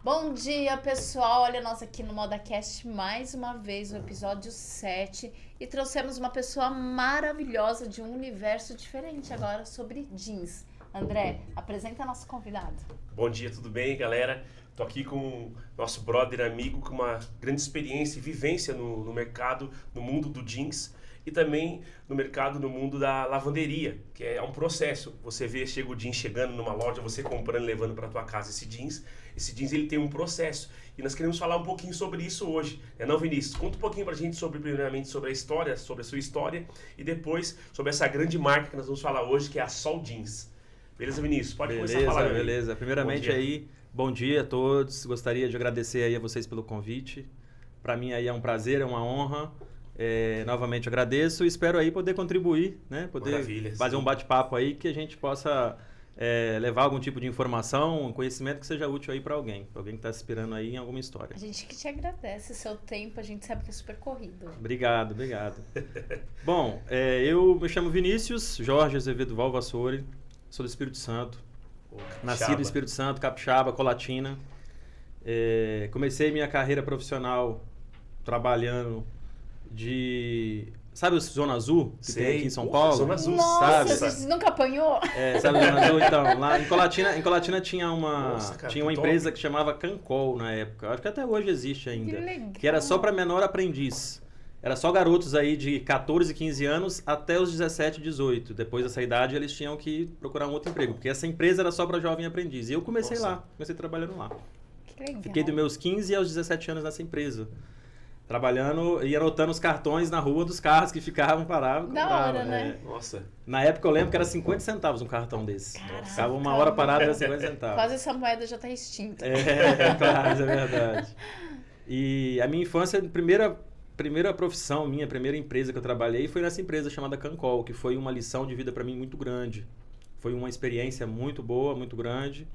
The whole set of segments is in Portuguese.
Bom dia, pessoal. Olha nós aqui no ModaCast mais uma vez, o episódio 7. E trouxemos uma pessoa maravilhosa de um universo diferente agora sobre jeans. André, apresenta nosso convidado. Bom dia, tudo bem, galera? Tô aqui com o nosso brother amigo com uma grande experiência e vivência no mercado, no mundo do jeans e também no mercado, no mundo da lavanderia, que é um processo. Você vê, chega o jeans chegando numa loja, você comprando, levando para tua casa esse jeans. Esse jeans ele tem um processo e nós queremos falar um pouquinho sobre isso hoje. Não, Vinícius? Conta um pouquinho pra gente primeiramente sobre a história, sobre a sua história e depois sobre essa grande marca que nós vamos falar hoje, que é a Sol Jeans. Beleza, Vinícius? Pode começar a falar. Beleza. Primeiramente aí, bom dia a todos. Gostaria de agradecer aí a vocês pelo convite. Para mim aí é um prazer, é uma honra. Novamente agradeço e espero aí poder contribuir, né? Poder fazer um bate-papo aí que a gente possa levar algum tipo de informação, um conhecimento que seja útil aí para alguém que está se inspirando aí em alguma história. A gente que te agradece o seu tempo, a gente sabe que é super corrido. Obrigado. Bom, eu me chamo Vinícius Jorge Azevedo Valvassori, sou do Espírito Santo, nascido no Espírito Santo, capixaba, colatina. Comecei minha carreira profissional trabalhando Sabe o Zona Azul que tem aqui em São Paulo? Zona Azul, sabe? Você nunca apanhou? Sabe o Zona Azul? Então, lá em Colatina tinha uma empresa que chamava Cancol na época. Acho que até hoje existe ainda. Que legal. Que era só para menor aprendiz. Era só garotos aí de 14, 15 anos até os 17, 18. Depois dessa idade eles tinham que procurar um outro emprego, porque essa empresa era só para jovem aprendiz. E eu comecei comecei trabalhando lá. Que legal. Fiquei dos meus 15 aos 17 anos nessa empresa. Trabalhando e anotando os cartões na rua dos carros que ficavam parados. Da hora, né? Nossa. Na época eu lembro que era 50 centavos um cartão desse. Caraca. Ficava uma hora parado, era 50 centavos. Quase essa moeda já tá extinta. Claro, isso é verdade. E a minha infância, primeira profissão minha, primeira empresa que eu trabalhei foi nessa empresa chamada Cancol, que foi uma lição de vida para mim muito grande. Foi uma experiência muito boa, muito grande.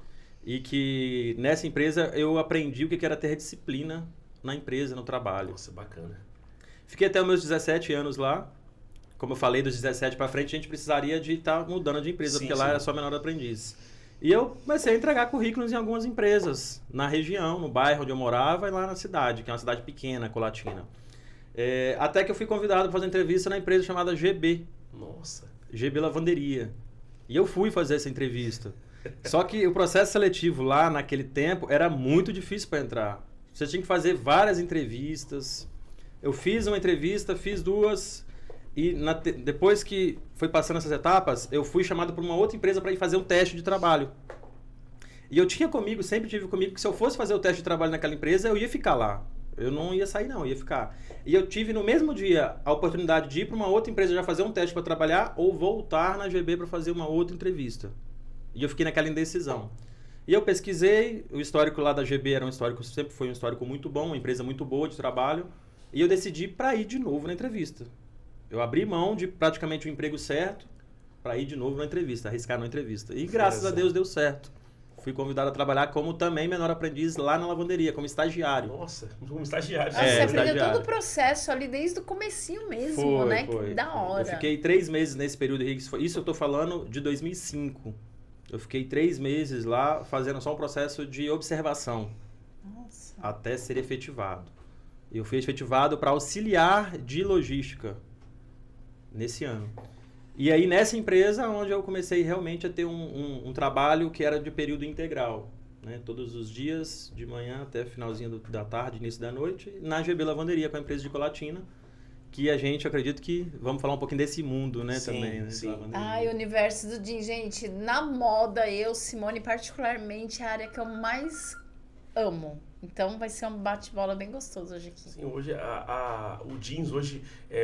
E que nessa empresa eu aprendi o que era ter disciplina na empresa, no trabalho. Nossa, bacana. Fiquei até os meus 17 anos lá. Como eu falei, dos 17 para frente, a gente precisaria de estar mudando de empresa, porque lá era só menor aprendiz. E eu comecei a entregar currículos em algumas empresas, na região, no bairro onde eu morava e lá na cidade, que é uma cidade pequena, Colatina. Até que eu fui convidado para fazer entrevista na empresa chamada GB. Nossa. GB Lavanderia. E eu fui fazer essa entrevista. Só que o processo seletivo lá, naquele tempo, era muito difícil para entrar. Você tinha que fazer várias entrevistas. Eu fiz uma entrevista, fiz duas. E depois que foi passando essas etapas, eu fui chamado por uma outra empresa para ir fazer um teste de trabalho. E eu sempre tive comigo que se eu fosse fazer o teste de trabalho naquela empresa, eu ia ficar lá. Eu não ia sair, não, eu ia ficar. E eu tive no mesmo dia a oportunidade de ir para uma outra empresa já fazer um teste para trabalhar ou voltar na GB para fazer uma outra entrevista. E eu fiquei naquela indecisão. E eu pesquisei, o histórico lá da GB sempre foi um histórico muito bom, uma empresa muito boa de trabalho, e eu decidi para ir de novo na entrevista. Eu abri mão de praticamente o emprego certo para ir de novo na entrevista, arriscar na entrevista. E graças a Deus deu certo. Fui convidado a trabalhar como também menor aprendiz lá na lavanderia, como estagiário. Nossa, como estagiário. Você aprendeu todo o processo ali desde o comecinho mesmo, né? Foi. Que da hora. Eu fiquei 3 meses nesse período. Isso eu estou falando de 2005. Eu fiquei 3 meses lá fazendo só um processo de observação. Nossa. Até ser efetivado. Eu fui efetivado para auxiliar de logística nesse ano. E aí nessa empresa onde eu comecei realmente a ter um trabalho que era de período integral, né? Todos os dias, de manhã até finalzinho da tarde, início da noite, na GB Lavanderia, com a empresa de Colatina, que a gente, acredito que vamos falar um pouquinho desse mundo, né, também, né? Sim. Ai, o universo do jeans, gente, na moda, Simone, particularmente, é a área que eu mais amo. Então vai ser um bate-bola bem gostoso hoje aqui. Sim, hoje o jeans,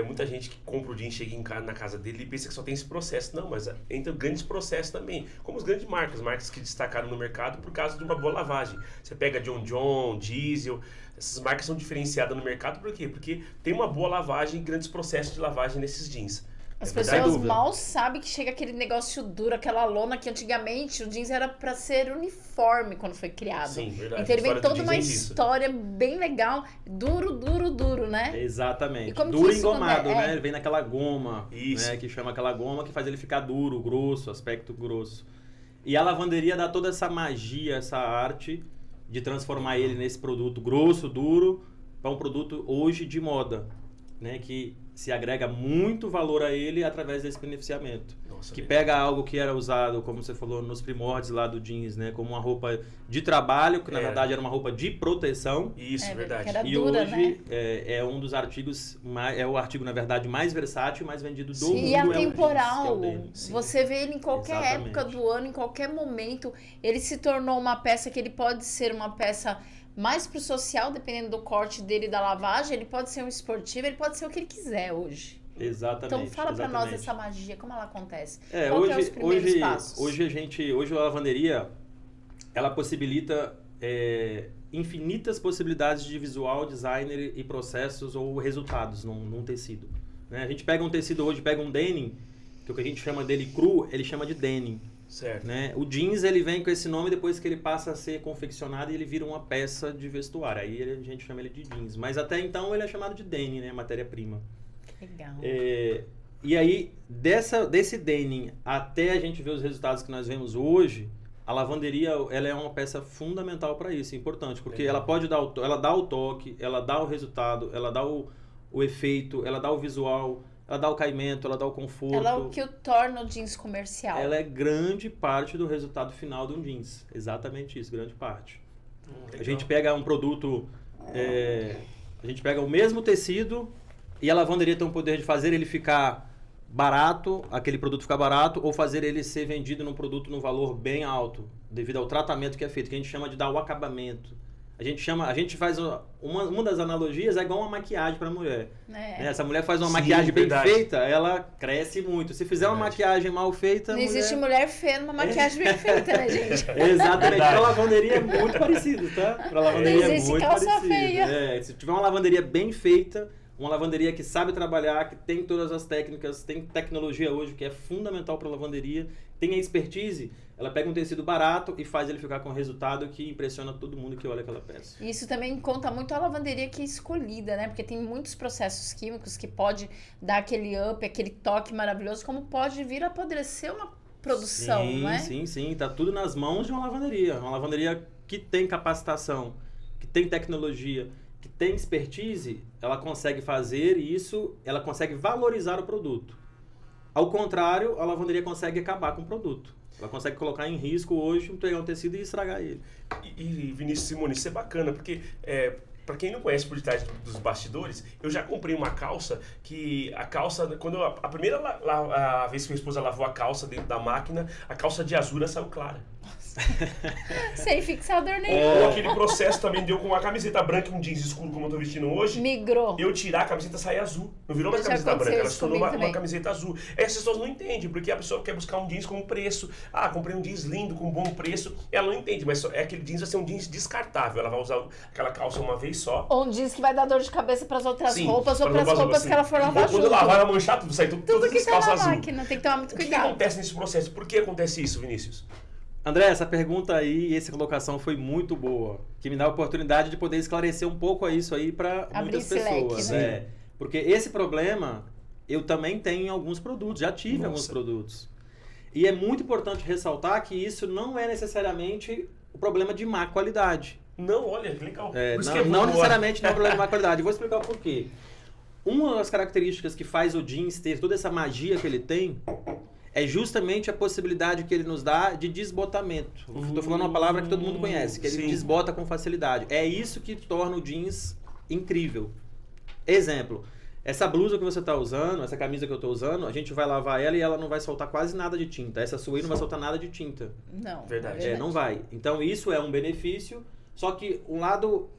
muita gente que compra o jeans, chega na casa dele e pensa que só tem esse processo. Não, mas entra grandes processos também. Como as grandes marcas que destacaram no mercado por causa de uma boa lavagem. Você pega John, Diesel, essas marcas são diferenciadas no mercado por quê? Porque tem uma boa lavagem e grandes processos de lavagem nesses jeans. As pessoas mal sabem que chega aquele negócio duro, aquela lona que antigamente o jeans era pra ser uniforme quando foi criado. Sim, verdade. Então ele vem toda uma história bem legal, duro, né? Exatamente. E duro engomado, né? Ele vem naquela goma, isso, né? Que chama aquela goma que faz ele ficar duro, grosso, aspecto grosso. E a lavanderia dá toda essa magia, essa arte de transformar ele nesse produto grosso, duro, para um produto hoje de moda, né? Que se agrega muito valor a ele através desse beneficiamento. Nossa, que legal. pega algo que era usado, como você falou, nos primórdios lá do jeans, né? Como uma roupa de trabalho, que na verdade era uma roupa de proteção. Isso, verdade. Que era E dura, hoje né? é um dos artigos, é o artigo, na verdade, mais versátil e mais vendido do mundo. E é o atemporal. jeans, que é o denim. Sim. Você vê ele em qualquer Exatamente. época do ano, em qualquer momento. Ele se tornou uma peça que ele pode ser uma peça mais pro social, dependendo do corte dele e da lavagem. Ele pode ser um esportivo, ele pode ser o que ele quiser hoje. Exatamente. Então fala pra nós exatamente. essa magia, como ela acontece. É, Qual que é os primeiros passos? hoje a lavanderia, ela possibilita infinitas possibilidades de visual, designer e processos ou resultados num tecido. Né? A gente pega um tecido hoje, pega um denim, que o que a gente chama dele cru, ele chama de denim. Certo. Né? O jeans, ele vem com esse nome depois que ele passa a ser confeccionado e ele vira uma peça de vestuário. Aí a gente chama ele de jeans. Mas até então ele é chamado de denim, né? Matéria-prima. Legal. E aí, desse denim até a gente ver os resultados que nós vemos hoje, a lavanderia ela é uma peça fundamental para isso, importante, porque ela pode dar ela dá o toque, ela dá o resultado, ela dá o efeito, ela dá o visual, ela dá o caimento, ela dá o conforto. Ela é o que o torna o jeans comercial. Ela é grande parte do resultado final de um jeans. Exatamente isso, grande parte. A gente pega um produto, a gente pega o mesmo tecido e a lavanderia tem o poder de fazer ele ficar barato, aquele produto ficar barato, ou fazer ele ser vendido num produto num valor bem alto, devido ao tratamento que é feito, que a gente chama de dar o acabamento. A gente faz uma das analogias é igual uma maquiagem para mulher. Né? Essa mulher faz uma Sim, maquiagem bem verdade. feita, ela cresce muito. Se fizer uma maquiagem mal feita, Não existe mulher feia numa maquiagem bem feita, né, gente? Exatamente. Pra lavanderia é muito parecido, tá? Pra lavanderia Não é existe muito calça parecido. feia. Se tiver uma lavanderia bem feita, uma lavanderia que sabe trabalhar, que tem todas as técnicas, tem tecnologia hoje que é fundamental para lavanderia, tem a expertise, ela pega um tecido barato e faz ele ficar com um resultado que impressiona todo mundo que olha aquela peça. Isso também conta muito a lavanderia que é escolhida, né? Porque tem muitos processos químicos que pode dar aquele up, aquele toque maravilhoso, como pode vir a apodrecer uma produção, sim, não é? Sim. Tá tudo nas mãos de uma lavanderia. Uma lavanderia que tem capacitação, que tem tecnologia, que tem expertise, ela consegue fazer isso, ela consegue valorizar o produto. Ao contrário, a lavanderia consegue acabar com o produto. Ela consegue colocar em risco hoje, pegar um tecido e estragar ele. E Vinícius Simone, isso é bacana, porque para quem não conhece por detrás dos bastidores, eu já comprei uma calça que a calça, quando a primeira a vez que minha esposa lavou a calça dentro da máquina, a calça de azul saiu clara. Sem fixador nenhum. Ou aquele processo também deu com a camiseta branca e um jeans escuro como eu tô vestindo hoje. Migrou. Eu tirar a camiseta e sair azul. Não virou mais Já camiseta aconteceu branca, ela isso se tornou comigo uma também. camiseta azul. Essas pessoas não entendem, porque a pessoa quer buscar um jeans com um preço. Ah, comprei um jeans lindo, com um bom preço. Ela não entende, mas aquele jeans vai ser um jeans descartável. Ela vai usar aquela calça uma vez só. Ou um jeans que vai dar dor de cabeça pras outras Sim, roupas ou para pras roupas assim. que ela for lavar Quando junto. lavar, vai manchar tudo, sai tudo Tudo as que tá calças na azul. máquina, tem que tomar muito O que cuidado. acontece nesse processo? Por que acontece isso, Vinícius? André, essa pergunta aí, essa colocação foi muito boa, que me dá a oportunidade de poder esclarecer um pouco isso aí para muitas esse leque, pessoas. né? Porque esse problema eu também tenho em alguns produtos, já tive em alguns Nossa. produtos. E é muito importante ressaltar que isso não é necessariamente o problema de má qualidade. Não, olha, que legal. Por isso Não, que é não boa. necessariamente não é um problema de má qualidade. Eu vou explicar o porquê. Uma das características que faz o jeans ter toda essa magia que ele tem é justamente a possibilidade que ele nos dá de desbotamento. Estou falando uma palavra que todo mundo conhece, que ele Sim. desbota com facilidade. É isso que torna o jeans incrível. Exemplo, essa blusa que você está usando, essa camisa que eu estou usando, a gente vai lavar ela e ela não vai soltar quase nada de tinta. Essa sua aí não vai soltar nada de tinta. Não. Verdade. é Não vai. Então isso é um benefício, só que um lado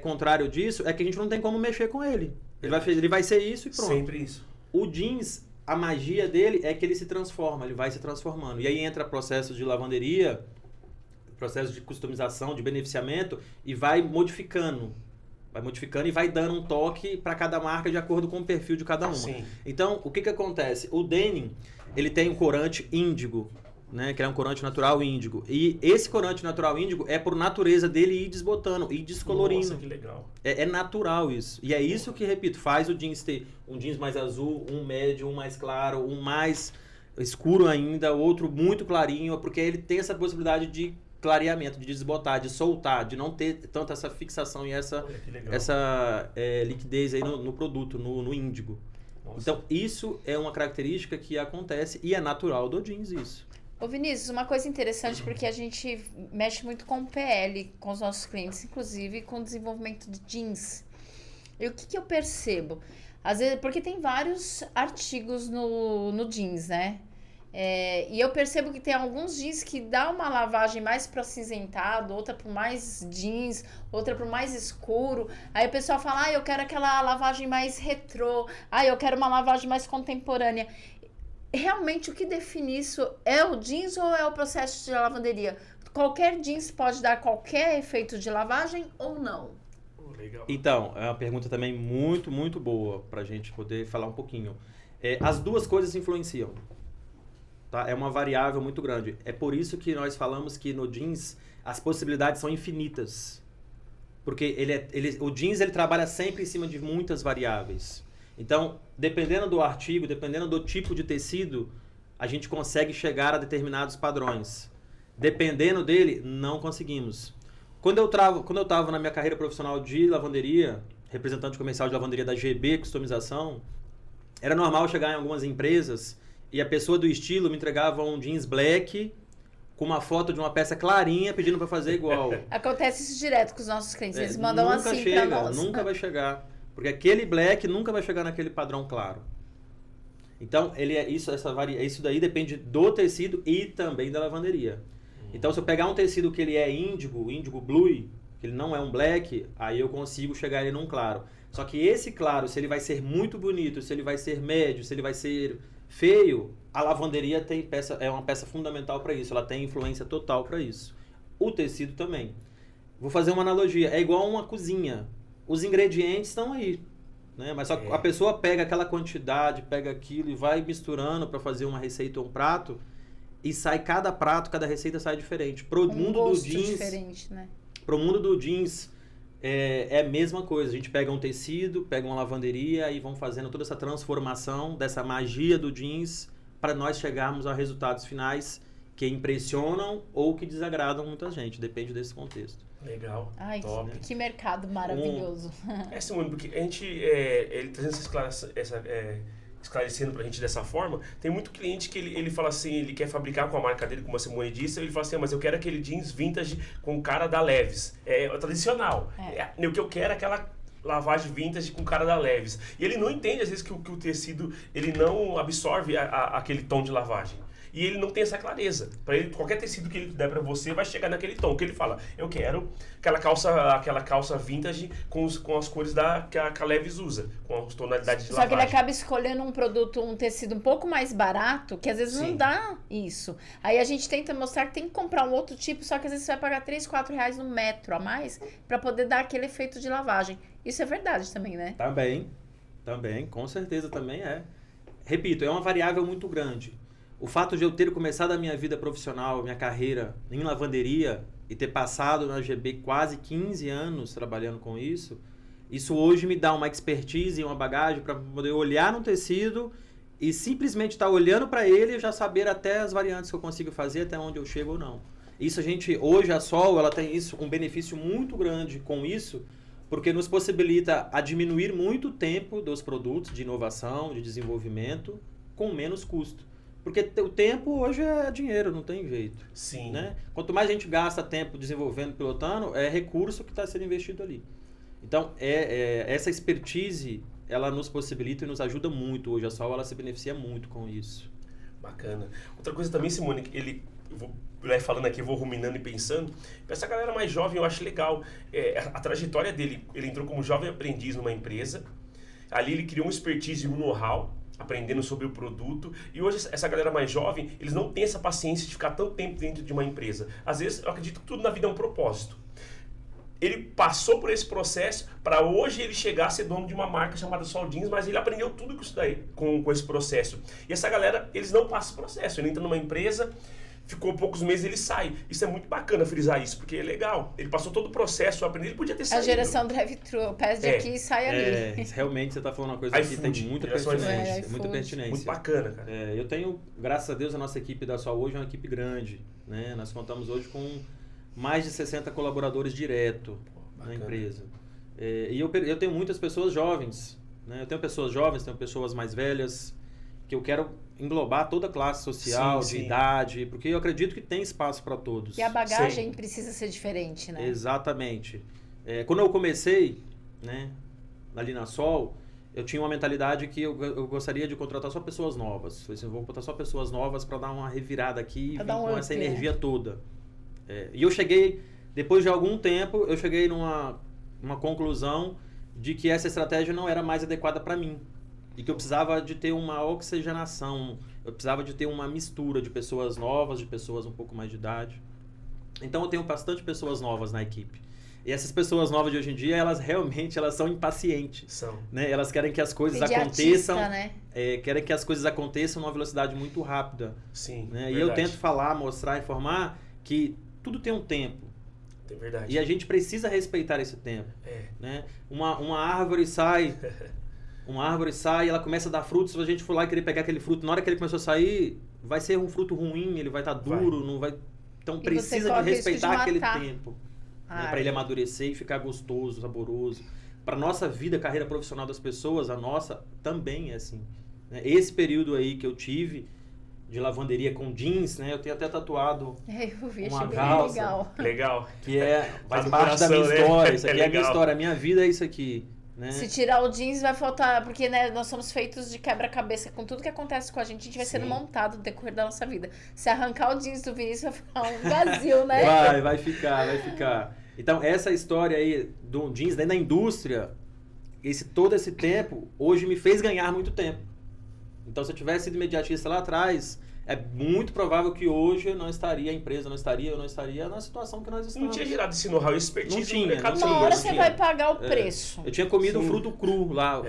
contrário disso é que a gente não tem como mexer com ele. Ele vai ser isso e pronto. Sempre isso. O jeans, a magia dele é que ele se transforma, ele vai se transformando. E aí entra processo de lavanderia, processo de customização, de beneficiamento, e vai modificando. Vai modificando e vai dando um toque para cada marca de acordo com o perfil de cada uma. Sim. Então, o que acontece? O denim, ele tem um corante índigo, né? Que é um corante natural índigo. E esse corante natural índigo é por natureza dele ir desbotando, ir descolorindo. Nossa, que legal. É natural isso. E é isso que, repito, faz o jeans ter um jeans mais azul, um médio, um mais claro, um mais escuro ainda, outro muito clarinho, porque ele tem essa possibilidade de clareamento, de desbotar, de soltar, de não ter tanto essa fixação e essa, Olha, que legal. liquidez aí no produto, no índigo. Nossa. Então, isso é uma característica que acontece e é natural do jeans isso. Ô Vinícius, uma coisa interessante, porque a gente mexe muito com PL, com os nossos clientes, inclusive com o desenvolvimento de jeans. E o que eu percebo? Às vezes, porque tem vários artigos no jeans, né? E eu percebo que tem alguns jeans que dá uma lavagem mais para acinzentado, outra para mais jeans, outra para mais escuro. Aí o pessoal fala, eu quero aquela lavagem mais retrô, eu quero uma lavagem mais contemporânea. Realmente o que define isso é o jeans ou é o processo de lavanderia? Qualquer jeans pode dar qualquer efeito de lavagem ou não? Legal. Então, é uma pergunta também muito, muito boa para a gente poder falar um pouquinho. As duas coisas influenciam. Tá? É uma variável muito grande. É por isso que nós falamos que no jeans as possibilidades são infinitas. Porque o jeans ele trabalha sempre em cima de muitas variáveis. Então, dependendo do artigo, dependendo do tipo de tecido, a gente consegue chegar a determinados padrões. Dependendo dele, não conseguimos. Quando eu estava na minha carreira profissional de lavanderia, representante comercial de lavanderia da GB Customização, era normal chegar em algumas empresas e a pessoa do estilo me entregava um jeans black com uma foto de uma peça clarinha pedindo para fazer igual. Acontece isso direto com os nossos clientes, eles mandam assim para nós. Nunca vai chegar, porque aquele black nunca vai chegar naquele padrão claro. Então, isso daí depende do tecido e também da lavanderia. Então, se eu pegar um tecido que ele é índigo blue, que ele não é um black, aí eu consigo chegar ele num claro. Só que esse claro, se ele vai ser muito bonito, se ele vai ser médio, se ele vai ser feio, a lavanderia é uma peça fundamental para isso. Ela tem influência total para isso. O tecido também. Vou fazer uma analogia. É igual uma cozinha. Os ingredientes estão aí, né? Mas só a pessoa pega aquela quantidade, pega aquilo e vai misturando para fazer uma receita ou um prato. E sai cada prato, cada receita sai diferente. Pro mundo do jeans, diferente, né? Pro mundo do jeans é a mesma coisa. A gente pega um tecido, pega uma lavanderia e vão fazendo toda essa transformação dessa magia do jeans para nós chegarmos a resultados finais que impressionam ou que desagradam muita gente. Depende desse contexto. Legal. Ai, top. que mercado maravilhoso. Simone, porque a gente, ele trazendo esclarecendo pra gente dessa forma, tem muito cliente que ele fala assim, ele quer fabricar com a marca dele, como a Simone disse, ele fala assim, mas eu quero aquele jeans vintage com cara da Levi's. É tradicional. O que eu quero é aquela lavagem vintage com cara da Levi's. E ele não entende, às vezes, que o tecido, ele não absorve aquele tom de lavagem. E ele não tem essa clareza. Para ele, qualquer tecido que ele der para você vai chegar naquele tom. Que ele fala, eu quero aquela calça vintage com as cores que a Levi's usa, com as tonalidades de lavagem. Só que ele acaba escolhendo um tecido um pouco mais barato, que às vezes não dá isso. Aí a gente tenta mostrar que tem que comprar um outro tipo, só que às vezes você vai pagar R$3, R$4 no metro a mais para poder dar aquele efeito de lavagem. Isso é verdade também, né? Também, com certeza também é. Repito, é uma variável muito grande. O fato de eu ter começado a minha vida profissional, minha carreira em lavanderia e ter passado na GB quase 15 anos trabalhando com isso hoje me dá uma expertise e uma bagagem para poder olhar no tecido e simplesmente estar olhando para ele e já saber até as variantes que eu consigo fazer, até onde eu chego ou não. Isso hoje a Sol, ela tem um benefício muito grande com isso, porque nos possibilita a diminuir muito o tempo dos produtos de inovação, de desenvolvimento, com menos custo. Porque o tempo hoje é dinheiro, não tem jeito. Sim. Né? Quanto mais a gente gasta tempo desenvolvendo, pilotando, é recurso que está sendo investido ali. Então, essa expertise, ela nos possibilita e nos ajuda muito. Hoje a Sol, ela se beneficia muito com isso. Bacana. Outra coisa também, Simone, eu vou falando aqui, eu vou ruminando e pensando. Essa galera mais jovem, eu acho legal. A trajetória dele, ele entrou como jovem aprendiz numa empresa. Ali ele criou um expertise e um know-how, aprendendo sobre o produto, e hoje essa galera mais jovem, eles não têm essa paciência de ficar tanto tempo dentro de uma empresa. Às vezes, eu acredito que tudo na vida é um propósito. Ele passou por esse processo para hoje ele chegar a ser dono de uma marca chamada Sol Jeans, mas ele aprendeu tudo com isso daí, com esse processo. E essa galera, eles não passam esse processo. Ele entra numa empresa, ficou poucos meses, ele sai. Isso é muito bacana frisar isso, porque é legal. Ele passou todo o processo, aprendeu, ele podia ter saído. A geração drive-thru, pede aqui e sai ali. Realmente, você está falando uma coisa que tem muita pertinência. Muita pertinência. Muito bacana, cara. Eu tenho, graças a Deus, a nossa equipe da Sol hoje é uma equipe grande. Né? Nós contamos hoje com mais de 60 colaboradores direto na Bacana. empresa. E eu tenho muitas pessoas jovens, né? Eu tenho pessoas jovens, tenho pessoas mais velhas, que eu quero englobar toda a classe social, Sim, de sim. idade, porque eu acredito que tem espaço para todos. E a bagagem precisa ser diferente, né? Exatamente. Quando eu comecei, né, ali na Sol, eu tinha uma mentalidade que eu gostaria de contratar só pessoas novas. Falei assim, eu vou botar só pessoas novas para dar uma revirada aqui e Pra vir dar um com up, essa né? energia toda. E eu cheguei, depois de algum tempo, eu cheguei numa conclusão de que essa estratégia não era mais adequada para mim. E que eu precisava de ter uma oxigenação, eu precisava de ter uma mistura de pessoas novas, de pessoas um pouco mais de idade. Então eu tenho bastante pessoas novas na equipe. E essas pessoas novas de hoje em dia, elas são impacientes. São. Né? Elas querem que as coisas Imediatista, aconteçam, né? querem que as coisas aconteçam numa velocidade muito rápida. Sim, Né? E verdade. eu tento falar, mostrar, informar que tudo tem um tempo. É verdade. E a gente precisa respeitar esse tempo. Né? Uma árvore sai, ela começa a dar frutos, se a gente for lá e querer pegar aquele fruto, na hora que ele começou a sair, vai ser um fruto ruim, ele vai estar duro, não vai... Então E você precisa corre de o risco de respeitar aquele matar. tempo. Ai. Para ele amadurecer e ficar gostoso, saboroso. Para nossa vida, carreira profissional das pessoas, a nossa também é assim. Né? Esse período aí que eu tive de lavanderia com jeans, né? Eu tenho até tatuado Eu vi, uma achei bem calça. legal. Legal. que faz no parte da coração, minha né? história. Isso aqui é a minha Legal. história. A minha vida é isso aqui. Né? Se tirar o jeans vai faltar, porque né, nós somos feitos de quebra-cabeça com tudo que acontece com a gente vai sendo Sim. montado no decorrer da nossa vida. Se arrancar o jeans do Vinícius vai ficar um vazio, né? Vai ficar. Então, essa história aí do jeans dentro da indústria, todo esse tempo, hoje me fez ganhar muito tempo. Então, se eu tivesse sido imediatista lá atrás, é muito provável que hoje eu não estaria, a empresa não estaria, eu não estaria na situação que nós estamos. Não tinha gerado esse know-how e expertise Não tinha, no mercado. não Uma tinha, hora não você tinha. vai pagar o preço. Eu tinha comido Sim. fruto cru lá,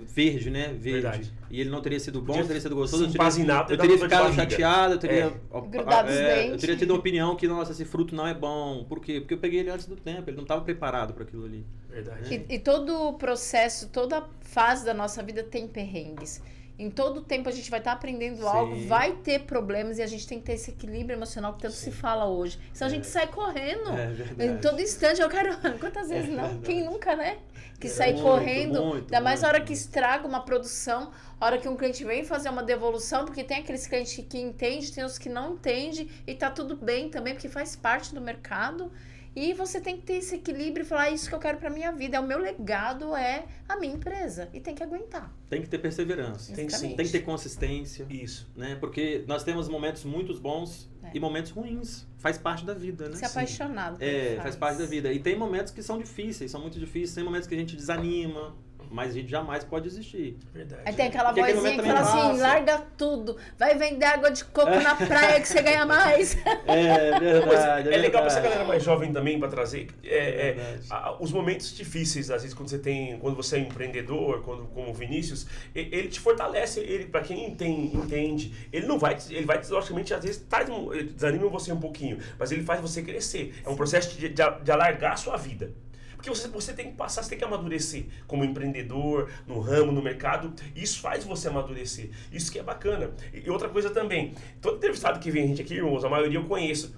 verde, né? Verde. Verdade. E ele não teria sido bom, Podia não teria sido gostoso. se empazinar, Eu ter teria dado dor de ficado barriga. chateado, eu teria... Grudado os dentes. Eu teria tido a opinião que, nossa, esse fruto não é bom. Por quê? Porque eu peguei ele antes do tempo, ele não estava preparado para aquilo ali. Verdade. E todo o processo, toda fase da nossa vida tem perrengues. Em todo tempo a gente vai estar aprendendo Sim. algo, vai ter problemas e a gente tem que ter esse equilíbrio emocional que tanto se fala hoje. Senão a gente sai correndo. É verdade. Em todo instante eu quero. Quantas vezes não? verdade. Quem nunca, né? Que sai Muito, correndo. muito, Ainda mais na hora muito. que estraga uma produção, a hora que um cliente vem fazer uma devolução, porque tem aqueles clientes que entendem, tem os que não entendem, e tá tudo bem também, porque faz parte do mercado. E você tem que ter esse equilíbrio e falar, isso que eu quero pra minha vida. O meu legado é a minha empresa. E tem que aguentar. Tem que ter perseverança. Tem sim. Tem que ter consistência. Isso. Né? Porque nós temos momentos muito bons e momentos ruins. Faz parte da vida, né? Ser apaixonado. pelo que Faz parte da vida. E tem momentos que são difíceis, são muito difíceis. Tem momentos que a gente desanima, mas a gente jamais pode desistir. Verdade. Aí tem aquela Porque aquele vozinha que momento fala também assim, passa. larga tudo, vai vender água de coco na praia que você ganha mais. É verdade. É legal pra essa verdade. galera mais jovem também pra trazer verdade. os momentos difíceis, às vezes quando você é empreendedor, como o Vinícius, ele te fortalece, ele para quem entende, ele vai logicamente às vezes desanima você um pouquinho, mas ele faz você crescer. É um processo de alargar a sua vida. Porque você tem que passar, você tem que amadurecer como empreendedor, no ramo, no mercado. Isso faz você amadurecer. Isso que é bacana. E outra coisa também, todo entrevistado que vem a gente aqui, irmãos, a maioria eu conheço.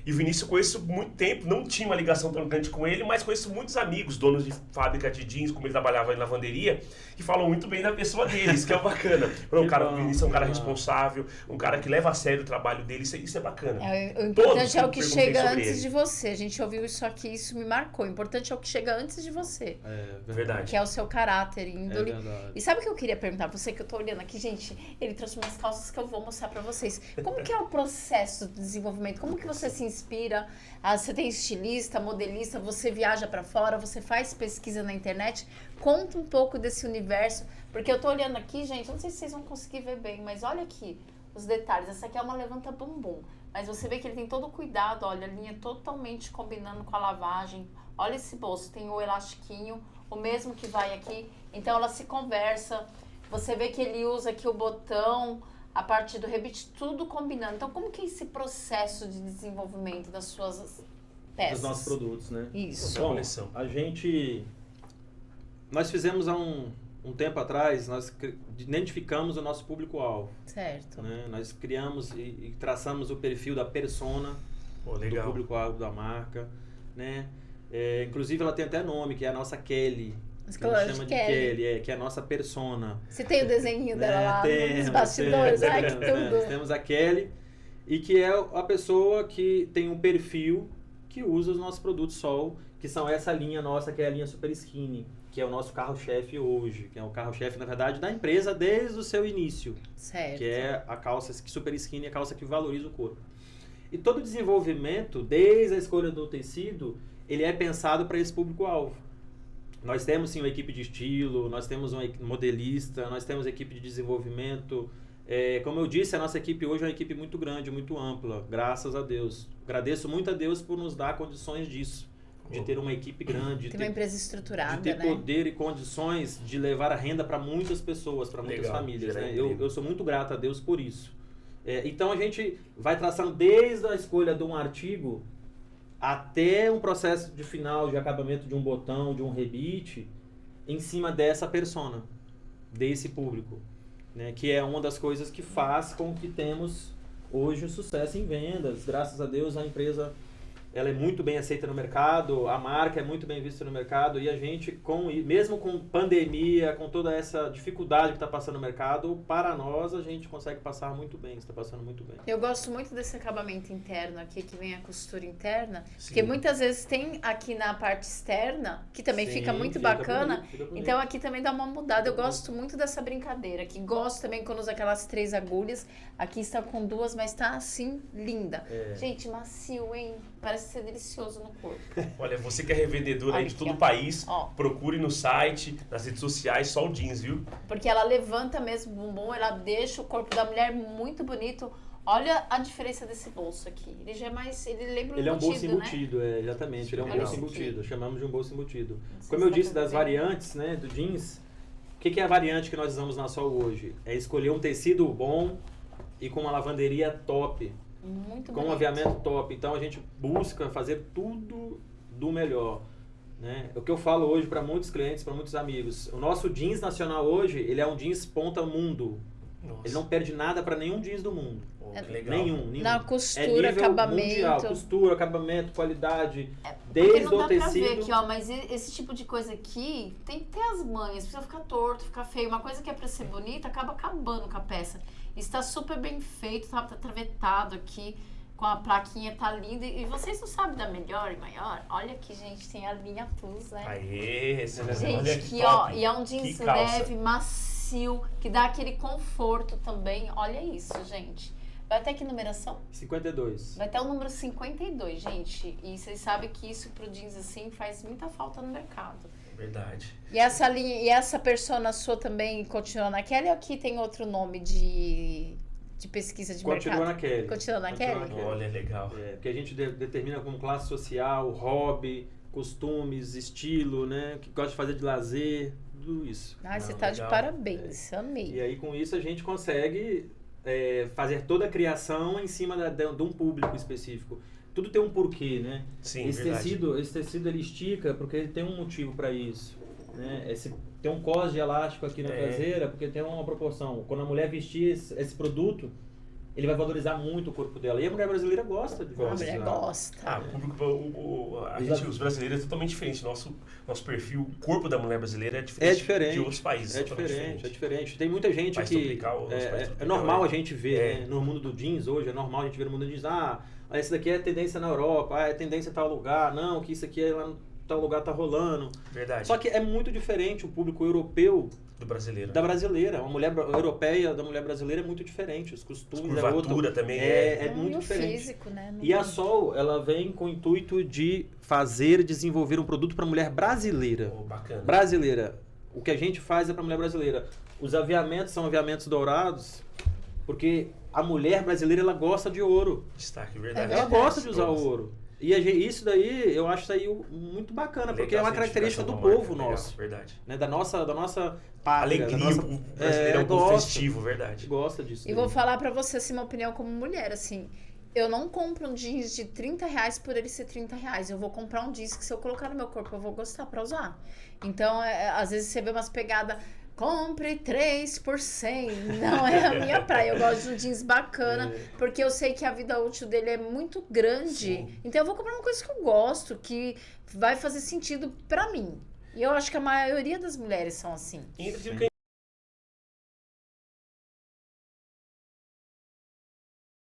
E o Vinícius eu conheço muito tempo, não tinha uma ligação tão grande com ele, mas conheço muitos amigos, donos de fábrica de jeans, como ele trabalhava em lavanderia, que falam muito bem da pessoa deles, que é bacana. O Vinícius é um cara responsável, um cara que leva a sério o trabalho dele, isso é bacana. O importante é o que Todos chega perguntei sobre antes ele. de você. A gente ouviu isso aqui, isso me marcou. O importante é o que chega antes de você. Verdade. Que é o seu caráter, índole. É verdade. E sabe o que eu queria perguntar pra você, que eu tô olhando aqui, gente? Ele trouxe umas calças que eu vou mostrar pra vocês. Como que é o processo de desenvolvimento? Como que você se inspira? Você tem estilista, modelista, você viaja pra fora, você faz pesquisa na internet? Conta um pouco desse universo, porque eu tô olhando aqui, gente, eu não sei se vocês vão conseguir ver bem, mas olha aqui os detalhes. Essa aqui é uma levanta-bumbum, mas você vê que ele tem todo o cuidado, olha, a linha totalmente combinando com a lavagem. Olha esse bolso, tem o elastiquinho, o mesmo que vai aqui, então ela se conversa. Você vê que ele usa aqui o botão, a parte do rebite, tudo combinando. Então, como que é esse processo de desenvolvimento das suas peças? Dos nossos produtos, né? Isso. Bom, nós fizemos há um tempo atrás, nós identificamos o nosso público-alvo. Certo. Né? Nós criamos e traçamos o perfil da persona Pô, do legal. público-alvo da marca, né? Inclusive ela tem até nome, que é a nossa Kelly. Mas Que a gente claro, chama de Kelly. Kelly, que é a nossa persona. Você tem o desenho dela lá nos Temos, bastidores, ai que temos. tudo. Temos a Kelly, e que é a pessoa que tem um perfil que usa os nossos produtos Sol, que são essa linha nossa, que é a linha Super Skinny, que é o nosso carro-chefe hoje, que é o carro-chefe, na verdade, da empresa desde o seu início, Certo. que é a calça Super Skinny, a calça que valoriza o corpo. E todo o desenvolvimento, desde a escolha do tecido, ele é pensado para esse público-alvo. Nós temos sim uma equipe de estilo, nós temos um modelista, nós temos equipe de desenvolvimento. Como eu disse, a nossa equipe hoje é uma equipe muito grande, muito ampla, graças a Deus. Agradeço muito a Deus por nos dar condições disso, de ter uma equipe grande, Tem uma empresa estruturada, de ter né? poder e condições de levar a renda para muitas pessoas, para muitas Legal, famílias. gerar Né? emprego. Eu sou muito grato a Deus por isso. Então a gente vai traçando desde a escolha de um artigo até um processo de final de acabamento de um botão, de um rebite, em cima dessa persona, desse público, né? Que é uma das coisas que faz com que temos hoje o sucesso em vendas. Graças a Deus a empresa ela é muito bem aceita no mercado, a marca é muito bem vista no mercado, e a gente, mesmo com pandemia, com toda essa dificuldade que está passando no mercado, para nós a gente consegue passar muito bem, está passando muito bem. Eu gosto muito desse acabamento interno aqui, que vem a costura interna, Sim. porque muitas vezes tem aqui na parte externa, que também Sim, fica muito fica bacana, bonito, fica bonito. então aqui também dá uma mudada. Eu gosto muito dessa brincadeira, que gosto também quando usa aquelas 3 agulhas, aqui está com 2, mas tá assim, linda. Gente, macio, hein? Parece ser delicioso no corpo. Olha, você que é revendedor aí Olha de aqui, todo ó. o país, Ó. procure no site, nas redes sociais, só o jeans, viu? Porque ela levanta mesmo o bumbum, ela deixa o corpo da mulher muito bonito. Olha a diferença desse bolso aqui. Ele já é mais, ele lembra um Ele é um bolso embutido, né? embutido, exatamente. Ele é um Olha bolso esse aqui. embutido. Chamamos de um bolso embutido. Não sei Como se eu dá disse pra das ver. variantes, né, do jeans, o que é a variante que nós usamos na Sol hoje? É escolher um tecido bom e com uma lavanderia top, Muito com um bonito. aviamento top. Então a gente busca fazer tudo do melhor, né? O que eu falo hoje para muitos clientes, para muitos amigos, o nosso jeans nacional hoje, ele é um jeans ponta mundo. Nossa. Ele não perde nada para nenhum jeans do mundo. Pô, que legal. Nenhum. Na É costura, nível acabamento. mundial, costura, acabamento, qualidade, Porque desde não dá o pra tecido. ver aqui, ó, mas esse tipo de coisa aqui tem que ter as manhas, precisa ficar torto, ficar feio. Uma coisa que é pra ser bonita acaba acabando com a peça. Está super bem feito, tá travetado aqui, com a plaquinha, tá linda. E vocês não sabem da melhor e maior? Olha aqui, gente, tem a linha plus, né? Aê, esse olha Gente, que que top. ó, e é um jeans Que calça. leve, macio, que dá aquele conforto também. Olha isso, gente. Vai até que numeração? 52. Vai até o número 52, gente. E vocês sabem que isso pro jeans assim faz muita falta no mercado. Verdade. E essa linha, e essa persona sua também continua naquela, ou aqui tem outro nome de pesquisa de Continua mercado? naquele. Continua naquele? Olha, legal. Porque a gente determina como classe social, hobby, costumes, estilo, né? O que gosta de fazer de lazer, tudo isso. Ai, você Não, tá legal. de parabéns, amei. E aí com isso a gente consegue fazer toda a criação em cima de um público específico. Tudo tem um porquê, né? Sim, esse verdade. tecido ele estica porque ele tem um motivo para isso, né? Tem um cos de elástico aqui na traseira porque tem uma proporção. Quando a mulher vestir esse produto, ele vai valorizar muito o corpo dela. E a mulher brasileira gosta de A valorizar. mulher gosta. Ah, o público, os brasileiros é totalmente diferente. Nosso perfil, o corpo da mulher brasileira é diferente, de outros países. É totalmente diferente. Tem muita gente Faz que... tropical, os países É tropical, normal né? a gente ver, né? No mundo do jeans hoje, é normal a gente ver no mundo do jeans, esse daqui é tendência na Europa, é tendência em tal lugar, não, que isso aqui é lá em tal lugar tá rolando. Verdade. Só que é muito diferente o público europeu do brasileiro. da brasileira. Uma mulher europeia da mulher brasileira é muito diferente, os costumes é outro. Curvatura também é E muito o diferente. físico, né? Não- E a Sol, ela vem com o intuito de fazer e desenvolver um produto para mulher brasileira. Pô, bacana. Brasileira. O que a gente faz é para mulher brasileira. Os aviamentos são aviamentos dourados, porque a mulher brasileira ela gosta de ouro. Destaque, verdade. Ela verdade. gosta de usar o ouro. E isso daí, eu acho isso aí muito bacana, porque é Legal uma essa característica do identificação povo da marca, nosso, legal, verdade. né? Da nossa pátria. Alegria, da nossa... o brasileiro é um povo gosta. festivo, verdade. Gosta disso. E vou falar pra você, assim, uma opinião como mulher, assim. Eu não compro um jeans de R$30 por ele ser R$30. Eu vou comprar um jeans que se eu colocar no meu corpo eu vou gostar pra usar. Então, às vezes você vê umas pegadas compre 3 por 100. Não é a minha praia. Eu gosto de um jeans bacana, porque eu sei que a vida útil dele é muito grande. Sim. Então eu vou comprar uma coisa que eu gosto, que vai fazer sentido pra mim. E eu acho que a maioria das mulheres são assim. E ainda tem o que